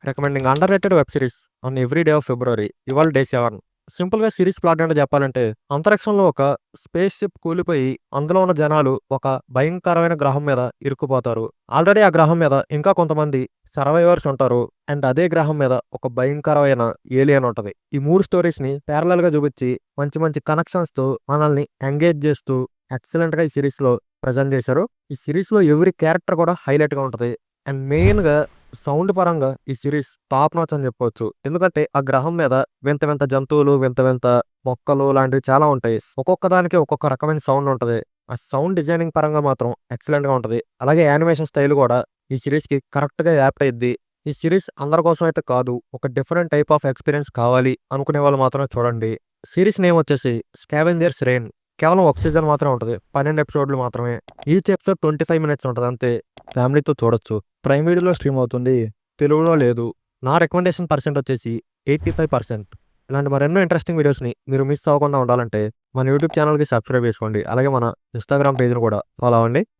Recommending under rated web series on every day of February. ఇవాళ day 7. సింపుల్‌గా series plot ఏంటో చెప్పాలంటే, అంతరిక్షంలో ఒక స్పేస్ షిప్ కూలిపోయి అందులో ఉన్న జనాలు ఒక భయంకరమైన గ్రహం మీద ఇరుక్కుపోతారు. ఆల్రెడీ ఆ గ్రహం మీద ఇంకా కొంతమంది సర్వైవర్స్ ఉంటారు. అండ్ అదే గ్రహం మీద ఒక భయంకరమైన ఏలియన్ ఉంటది. ఈ 3 స్టోరీస్‌ని ప్యారలల్‌గా చూపించి మంచి మంచి కనెక్షన్స్‌తో మనల్ని ఎంగేజ్ చేస్తూ ఎక్సలెంట్‌గా ఈ సిరీస్‌లో ప్రెజెంట్ చేశారు. ఈ సిరీస్‌లో ఎవ్రీ క్యారెక్టర్ కూడా హైలైట్‌గా ఉంటది. అండ్ మెయిన్‌గా సౌండ్ పరంగా ఈ సిరీస్ టాప్ నాచ్ అని చెప్పొచ్చు. ఎందుకంటే ఆ గ్రహం మీద వింత వింత జంతువులు, వింత వింత మొక్కలు లాంటివి చాలా ఉంటాయి. ఒక్కొక్క దానికి ఒక్కొక్క రకమైన సౌండ్ ఉంటది. ఆ సౌండ్ డిజైనింగ్ పరంగా మాత్రం ఎక్సలెంట్‌గా ఉంటది. అలాగే యానిమేషన్ స్టైల్ కూడా ఈ సిరీస్‌కి కరెక్ట్‌గా యాప్ట్ అయ్యిద్ది. ఈ సిరీస్ అందరి కోసం అయితే కాదు. ఒక డిఫరెంట్ టైప్ ఆఫ్ ఎక్స్‌పీరియన్స్ కావాలి అనుకునే వాళ్ళు మాత్రమే చూడండి. సిరీస్ నేమ్ వచ్చేసి 'స్కావెంజర్స్ రెయిన్'. కేవలం ఒక సీజన్ మాత్రమే ఉంటది. 12 ఎపిసోడ్‌లు మాత్రమే. ఈచ్ ఎపిసోడ్ 25 మినిట్స్ ఉంటది అంతే. ఫ్యామిలీతో చూడొచ్చు. ప్రైమ్ వీడియోలో స్ట్రీమ్ అవుతుంది. తెలుగులో లేదు. నా రికమెండేషన్ పర్సెంట్ వచ్చేసి 85%. ఇలాంటి మరెన్నో ఇంట్రెస్టింగ్ వీడియోస్‌ని మీరు మిస్ అవ్వకుండా ఉండాలంటే మన యూట్యూబ్ ఛానల్‌కి సబ్స్క్రైబ్ చేసుకోండి. అలాగే మన ఇన్‌స్టాగ్రామ్ పేజ్‌ని కూడా ఫాలో అవ్వండి.